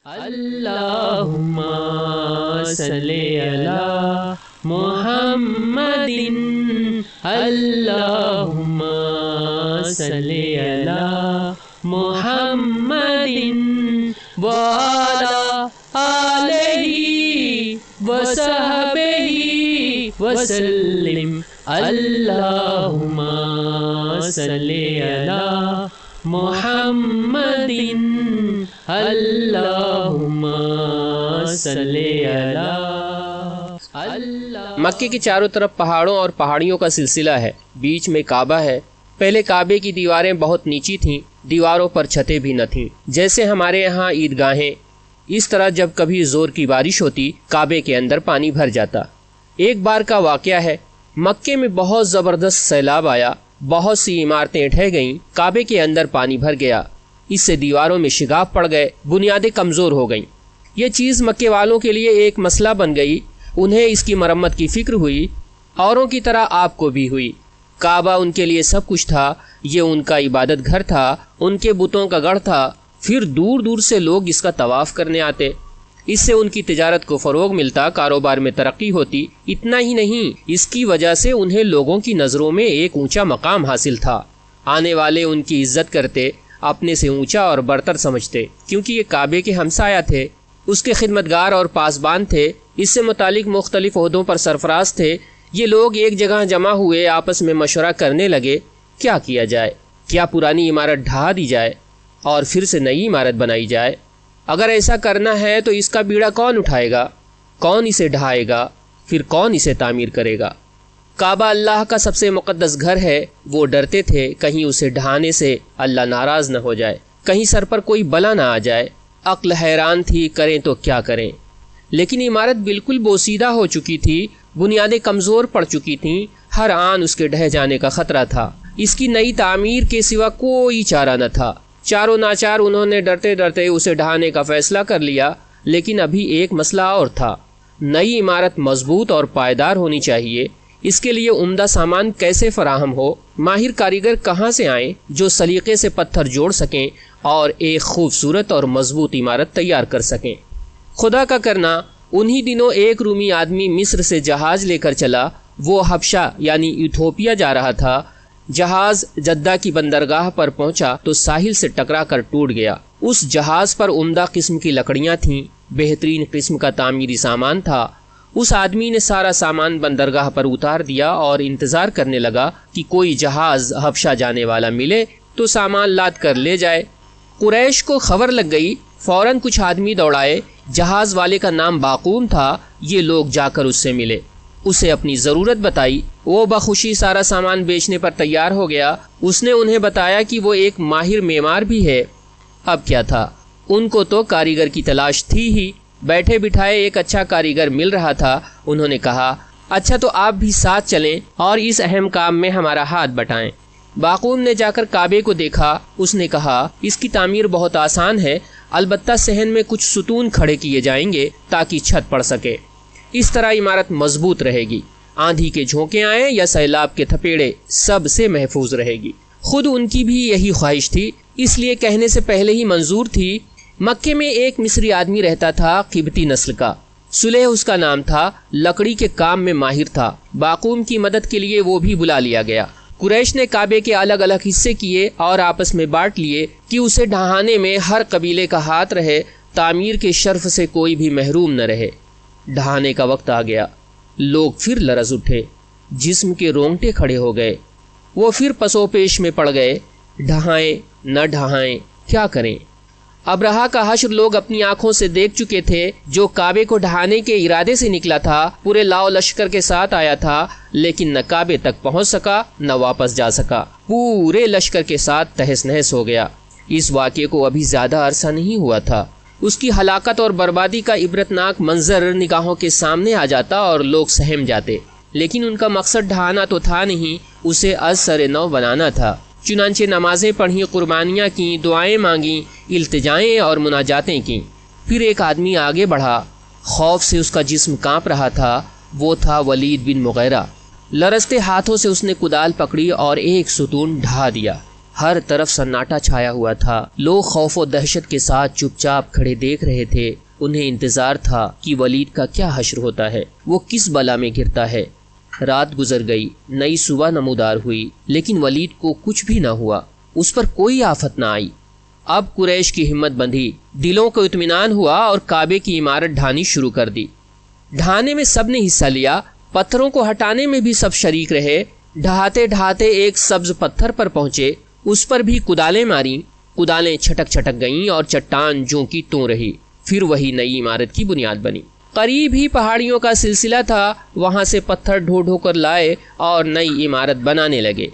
اللہم صلی علی محمد اللہم صلی علی محمد وعلی آلہ وصحبہ وسلم اللہم صلی علی محمد اللہم صلی علی۔ مکے کے چاروں طرف پہاڑوں اور پہاڑیوں کا سلسلہ ہے، بیچ میں کعبہ ہے۔ پہلے کعبے کی دیواریں بہت نیچی تھیں، دیواروں پر چھتیں بھی نہ تھیں، جیسے ہمارے یہاں عیدگاہیں۔ اس طرح جب کبھی زور کی بارش ہوتی، کعبے کے اندر پانی بھر جاتا۔ ایک بار کا واقعہ ہے، مکے میں بہت زبردست سیلاب آیا، بہت سی عمارتیں ڈھہ گئیں، کعبے کے اندر پانی بھر گیا، اس سے دیواروں میں شگاف پڑ گئے، بنیادیں کمزور ہو گئیں۔ یہ چیز مکے والوں کے لیے ایک مسئلہ بن گئی، انہیں اس کی مرمت کی فکر ہوئی، اوروں کی طرح آپ کو بھی ہوئی۔ کعبہ ان کے لیے سب کچھ تھا، یہ ان کا عبادت گھر تھا، ان کے بتوں کا گڑھ تھا، پھر دور دور سے لوگ اس کا طواف کرنے آتے، اس سے ان کی تجارت کو فروغ ملتا، کاروبار میں ترقی ہوتی۔ اتنا ہی نہیں، اس کی وجہ سے انہیں لوگوں کی نظروں میں ایک اونچا مقام حاصل تھا، آنے والے ان کی عزت کرتے، اپنے سے اونچا اور برتر سمجھتے، کیونکہ یہ کعبے کے ہمسایہ تھے، اس کے خدمتگار اور پاسبان تھے، اس سے متعلق مختلف عہدوں پر سرفراز تھے۔ یہ لوگ ایک جگہ جمع ہوئے، آپس میں مشورہ کرنے لگے، کیا کیا جائے؟ کیا پرانی عمارت ڈھا دی جائے اور پھر سے نئی عمارت بنائی جائے؟ اگر ایسا کرنا ہے تو اس کا بیڑا کون اٹھائے گا؟ کون اسے ڈھائے گا؟ پھر کون اسے تعمیر کرے گا؟ کعبہ اللہ کا سب سے مقدس گھر ہے، وہ ڈرتے تھے کہیں اسے ڈھانے سے اللہ ناراض نہ ہو جائے، کہیں سر پر کوئی بلا نہ آ جائے۔ عقل حیران تھی، کریں تو کیا کریں؟ لیکن عمارت بالکل بوسیدہ ہو چکی تھی، بنیادیں کمزور پڑ چکی تھیں، ہر آن اس کے ڈھہ جانے کا خطرہ تھا، اس کی نئی تعمیر کے سوا کوئی چارہ نہ تھا۔ چاروں ناچار انہوں نے ڈرتے ڈرتے اسے ڈھانے کا فیصلہ کر لیا، لیکن ابھی ایک مسئلہ اور تھا، نئی عمارت مضبوط اور پائیدار ہونی چاہیے، اس کے لیے عمدہ سامان کیسے فراہم ہو؟ ماہر کاریگر کہاں سے آئیں جو سلیقے سے پتھر جوڑ سکیں اور ایک خوبصورت اور مضبوط عمارت تیار کر سکیں؟ خدا کا کرنا، انہی دنوں ایک رومی آدمی مصر سے جہاز لے کر چلا، وہ حبشہ یعنی ایتھوپیا جا رہا تھا۔ جہاز جدہ کی بندرگاہ پر پہنچا تو ساحل سے ٹکرا کر ٹوٹ گیا۔ اس جہاز پر عمدہ قسم کی لکڑیاں تھیں، بہترین قسم کا تعمیری سامان تھا۔ اس آدمی نے سارا سامان بندرگاہ پر اتار دیا اور انتظار کرنے لگا کہ کوئی جہاز حبشہ جانے والا ملے تو سامان لاد کر لے جائے۔ قریش کو خبر لگ گئی، فوراً کچھ آدمی دوڑائے، جہاز والے کا نام باقوم تھا، یہ لوگ جا کر اس سے ملے، اسے اپنی ضرورت بتائی، وہ بخوشی سارا سامان بیچنے پر تیار ہو گیا۔ اس نے انہیں بتایا کہ وہ ایک ماہر معمار بھی ہے۔ اب کیا تھا، ان کو تو کاریگر کی تلاش تھی ہی، بیٹھے بٹھائے ایک اچھا کاریگر مل رہا تھا۔ انہوں نے کہا، اچھا تو آپ بھی ساتھ چلیں اور اس اہم کام میں ہمارا ہاتھ بٹائیں۔ باقوم نے جا کر کعبے کو دیکھا، اس نے کہا، اس کی تعمیر بہت آسان ہے، البتہ صحن میں کچھ ستون کھڑے کیے جائیں گے تاکہ چھت پڑ سکے، اس طرح عمارت مضبوط رہے گی، آندھی کے جھونکے آئیں یا سیلاب کے تھپیڑے سب سے محفوظ رہے گی۔ خود ان کی بھی یہی خواہش تھی، اس لیے کہنے سے پہلے ہی منظور تھی۔ مکے میں ایک مصری آدمی رہتا تھا، قبطی نسل کا، سلیح اس کا نام تھا، لکڑی کے کام میں ماہر تھا۔ باقوم کی مدد کے لیے وہ بھی بلا لیا گیا۔ قریش نے کعبے کے الگ الگ حصے کیے اور آپس میں بانٹ لیے کہ اسے ڈھانے میں ہر قبیلے کا ہاتھ رہے، تعمیر کے شرف سے کوئی بھی محروم نہ رہے۔ ڈھانے کا وقت آ گیا، لوگ پھر لرز اٹھے، جسم کے رونگٹے کھڑے ہو گئے، وہ پھر پسو پیش میں پڑ گئے، ڈھائیں نہ ڈھائیں، کیا کریں؟ ابرہا کا حشر لوگ اپنی آنکھوں سے دیکھ چکے تھے، جو کعبے کو ڈھانے کے ارادے سے نکلا تھا، پورے لاؤ لشکر کے ساتھ آیا تھا، لیکن نہ کعبے تک پہنچ سکا نہ واپس جا سکا، پورے لشکر کے ساتھ تہس نہس ہو گیا۔ اس واقعے کو ابھی زیادہ عرصہ نہیں ہوا تھا، اس کی ہلاکت اور بربادی کا عبرتناک منظر نگاہوں کے سامنے آ جاتا اور لوگ سہم جاتے، لیکن ان کا مقصد ڈھانا تو تھا نہیں، اسے از سر نو بنانا تھا۔ چنانچہ نمازیں پڑھیں، قربانیاں کیں، دعائیں مانگیں، التجائیں اور مناجاتیں کیں۔ پھر ایک آدمی آگے بڑھا، خوف سے اس کا جسم کانپ رہا تھا، وہ تھا ولید بن مغیرہ۔ لرزتے ہاتھوں سے اس نے کدال پکڑی اور ایک ستون ڈھا دیا۔ ہر طرف سناٹا چھایا ہوا تھا۔ لوگ خوف و دہشت کے ساتھ چپ چاپ کھڑے دیکھ رہے تھے۔ انہیں انتظار تھا کہ ولید کا کیا حشر ہوتا ہے، وہ کس بلا میں گرتا ہے۔ رات گزر گئی، نئی صبح نمودار ہوئی، لیکن ولید کو کچھ بھی نہ ہوا، اس پر کوئی آفت نہ آئی۔ اب قریش کی ہمت بندھی، دلوں کو اطمینان ہوا اور کعبے کی عمارت ڈھانی شروع کر دی۔ ڈھانے میں سب نے حصہ لیا، پتھروں کو ہٹانے میں بھی سب شریک رہے۔ ڈھاتے ڈھاتے ایک سبز پتھر پر پہنچے، اس پر بھی کدالیں ماریں، کدالیں چھٹک چھٹک گئیں اور چٹان جوں کی توں رہی۔ پھر وہی نئی عمارت کی بنیاد بنی۔ قریب ہی پہاڑیوں کا سلسلہ تھا، وہاں سے پتھر ڈھو ڈھو کر لائے اور نئی عمارت بنانے لگے۔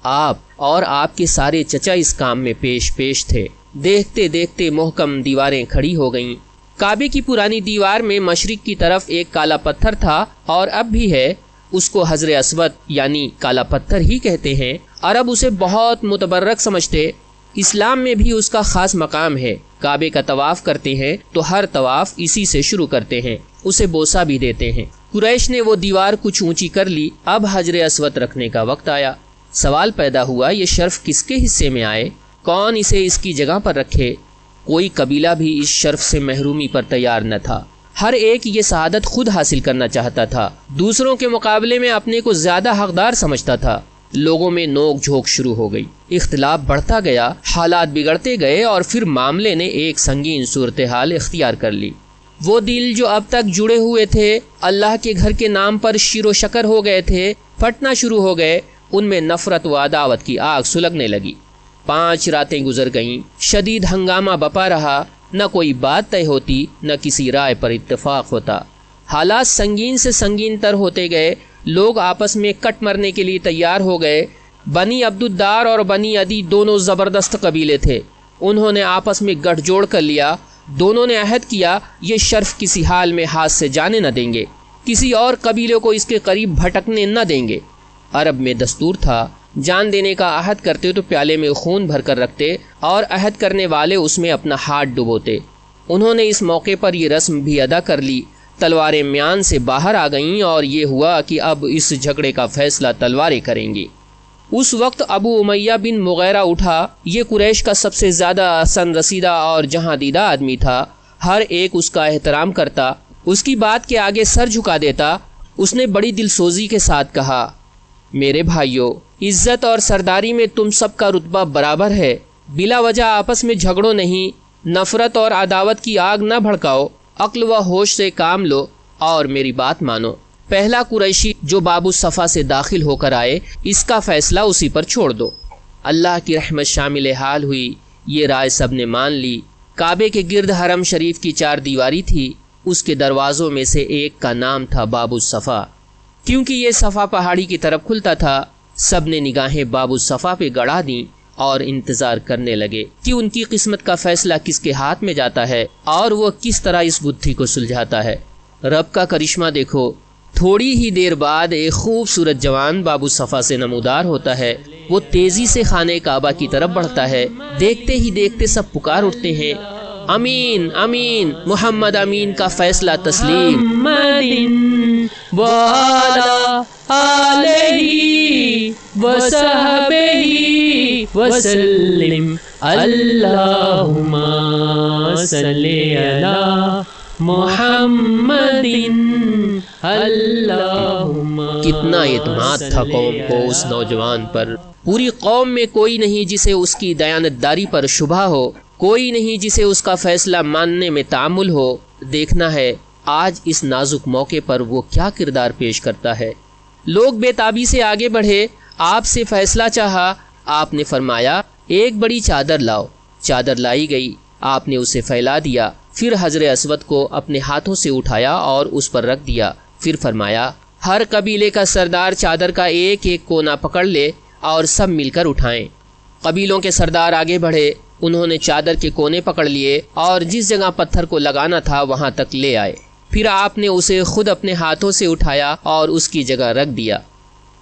آپ اور آپ کے سارے چچا اس کام میں پیش تھے۔ دیکھتے دیکھتے محکم دیواریں کھڑی ہو گئیں۔ کعبے کی پرانی دیوار میں مشرق کی طرف ایک کالا پتھر تھا اور اب بھی ہے، اس کو حجر اسود یعنی کالا پتھر ہی کہتے ہیں۔ عرب اسے بہت متبرک سمجھتے۔ اسلام میں بھی اس کا خاص مقام ہے۔ کعبے کا طواف کرتے ہیں تو ہر طواف اسی سے شروع کرتے ہیں، اسے بوسہ بھی دیتے ہیں۔ قریش نے وہ دیوار کچھ اونچی کر لی، اب حجر اسود رکھنے کا وقت آیا۔ سوال پیدا ہوا، یہ شرف کس کے حصے میں آئے؟ کون اسے اس کی جگہ پر رکھے؟ کوئی قبیلہ بھی اس شرف سے محرومی پر تیار نہ تھا۔ ہر ایک یہ سعادت خود حاصل کرنا چاہتا تھا، دوسروں کے مقابلے میں اپنے کو زیادہ حقدار سمجھتا تھا۔ لوگوں میں نوک جھوک شروع ہو گئی، اختلاف بڑھتا گیا، حالات بگڑتے گئے اور پھر معاملے نے ایک سنگین صورتحال اختیار کر لی۔ وہ دل جو اب تک جڑے ہوئے تھے، اللہ کے گھر کے نام پر شیر و شکر ہو گئے تھے، پھٹنا شروع ہو گئے۔ ان میں نفرت و عداوت کی آگ سلگنے لگی۔ 5 راتیں گزر گئیں، شدید ہنگامہ بپا رہا، نہ کوئی بات طے ہوتی، نہ کسی رائے پر اتفاق ہوتا۔ حالات سنگین سے سنگین تر ہوتے گئے، لوگ آپس میں کٹ مرنے کے لیے تیار ہو گئے۔ بنی عبدالدار اور بنی عدی دونوں زبردست قبیلے تھے، انہوں نے آپس میں گٹھ جوڑ کر لیا۔ دونوں نے عہد کیا، یہ شرف کسی حال میں ہاتھ سے جانے نہ دیں گے، کسی اور قبیلے کو اس کے قریب بھٹکنے نہ دیں گے۔ عرب میں دستور تھا، جان دینے کا عہد کرتے تو پیالے میں خون بھر کر رکھتے اور عہد کرنے والے اس میں اپنا ہاتھ ڈبوتے۔ انہوں نے اس موقع پر یہ رسم بھی ادا کر لی۔ تلواریں میان سے باہر آ گئیں اور یہ ہوا کہ اب اس جھگڑے کا فیصلہ تلواریں کریں گی۔ اس وقت ابو امیہ بن مغیرہ اٹھا، یہ قریش کا سب سے زیادہ سن رسیدہ اور جہاں دیدہ آدمی تھا، ہر ایک اس کا احترام کرتا، اس کی بات کے آگے سر جھکا دیتا۔ اس نے بڑی دل سوزی کے ساتھ کہا، میرے بھائیو، عزت اور سرداری میں تم سب کا رتبہ برابر ہے، بلا وجہ آپس میں جھگڑو نہیں، نفرت اور عداوت کی آگ نہ بھڑکاؤ، عقل و ہوش سے کام لو اور میری بات مانو۔ پہلا قریشی جو باب الصفا سے داخل ہو کر آئے، اس کا فیصلہ اسی پر چھوڑ دو۔ اللہ کی رحمت شامل حال ہوئی، یہ رائے سب نے مان لی۔ کعبے کے گرد حرم شریف کی 4 دیواری تھی، اس کے دروازوں میں سے ایک کا نام تھا باب الصفا، کیونکہ یہ صفا پہاڑی کی طرف کھلتا تھا۔ سب نے نگاہیں باب الصفا پہ گڑا دیں اور انتظار کرنے لگے کہ ان کی قسمت کا فیصلہ کس کے ہاتھ میں جاتا ہے اور وہ کس طرح اس بدھی کو سلجھاتا ہے۔ رب کا کرشمہ دیکھو، تھوڑی ہی دیر بعد ایک خوبصورت جوان باب الصفا سے نمودار ہوتا ہے۔ وہ تیزی سے خانہ کعبہ کی طرف بڑھتا ہے، دیکھتے ہی دیکھتے سب پکار اٹھتے ہیں، امین امین، محمد امین کا فیصلہ تسلیم۔ وسلم اللہم صلی علی محمد اللہم۔ کتنا اعتماد تھا قوم کو اس نوجوان پر۔ پوری قوم میں کوئی نہیں جسے اس کی دیانتداری پر شبہ ہو، کوئی نہیں جسے اس کا فیصلہ ماننے میں تعامل ہو۔ دیکھنا ہے آج اس نازک موقع پر وہ کیا کردار پیش کرتا ہے۔ لوگ بے تابی سے آگے بڑھے، آپ سے فیصلہ چاہا۔ آپ نے فرمایا، ایک بڑی چادر لاؤ۔ چادر لائی گئی، آپ نے اسے پھیلا دیا، پھر حجر اسود کو اپنے ہاتھوں سے اٹھایا اور اس پر رکھ دیا۔ پھر فرمایا، ہر قبیلے کا سردار چادر کا ایک ایک کونا پکڑ لے اور سب مل کر اٹھائیں۔ قبیلوں کے سردار آگے بڑھے، انہوں نے چادر کے کونے پکڑ لیے اور جس جگہ پتھر کو لگانا تھا وہاں تک لے آئے۔ پھر آپ نے اسے خود اپنے ہاتھوں سے اٹھایا اور اس کی جگہ رکھ دیا۔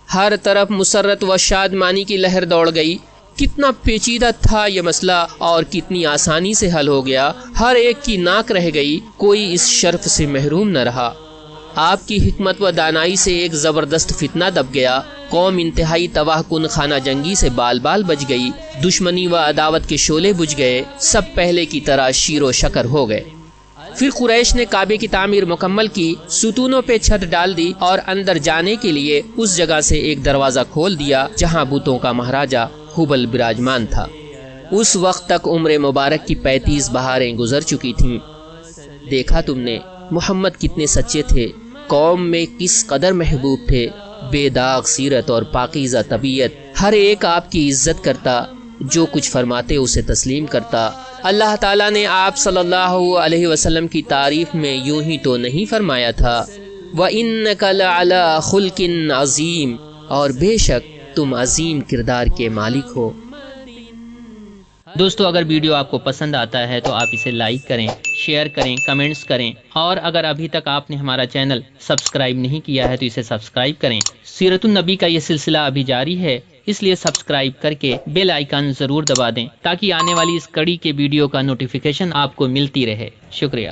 ہر طرف مسرت و شادمانی کی لہر دوڑ گئی۔ کتنا پیچیدہ تھا یہ مسئلہ اور کتنی آسانی سے حل ہو گیا۔ ہر ایک کی ناک رہ گئی، کوئی اس شرف سے محروم نہ رہا۔ آپ کی حکمت و دانائی سے ایک زبردست فتنہ دب گیا، قوم انتہائی تباہ کن خانہ جنگی سے بال بال بچ گئی، دشمنی و عداوت کے شعلے بجھ گئے، سب پہلے کی طرح شیر و شکر ہو گئے۔ پھر قریش نے کعبے کی تعمیر مکمل کی، ستونوں پہ چھت ڈال دی اور اندر جانے کے لیے اس جگہ سے ایک دروازہ کھول دیا جہاں بتوں کا مہاراجا ہبل براجمان تھا۔ اس وقت تک عمر مبارک کی 35 بہاریں گزر چکی تھیں۔ دیکھا تم نے محمد کتنے سچے تھے، قوم میں کس قدر محبوب تھے، بے داغ سیرت اور پاکیزہ طبیعت، ہر ایک آپ کی عزت کرتا، جو کچھ فرماتے اسے تسلیم کرتا۔ اللہ تعالیٰ نے آپ صلی اللہ علیہ وسلم کی تعریف میں یوں ہی تو نہیں فرمایا تھا وَإِنَّكَ لَعَلَىٰ خُلْقٍ عَظِيمٍ، اور بے شک تم عظیم کردار کے مالک ہو۔ دوستو اگر ویڈیو آپ کو پسند آتا ہے تو آپ اسے لائک کریں، شیئر کریں، کمنٹس کریں، اور اگر ابھی تک آپ نے ہمارا چینل سبسکرائب نہیں کیا ہے تو اسے سبسکرائب کریں۔ سیرت النبی کا یہ سلسلہ ابھی جاری ہے، اس لیے سبسکرائب کر کے بیل آئیکن ضرور دبا دیں تاکہ آنے والی اس کڑی کے ویڈیو کا نوٹیفیکیشن آپ کو ملتی رہے۔ شکریہ۔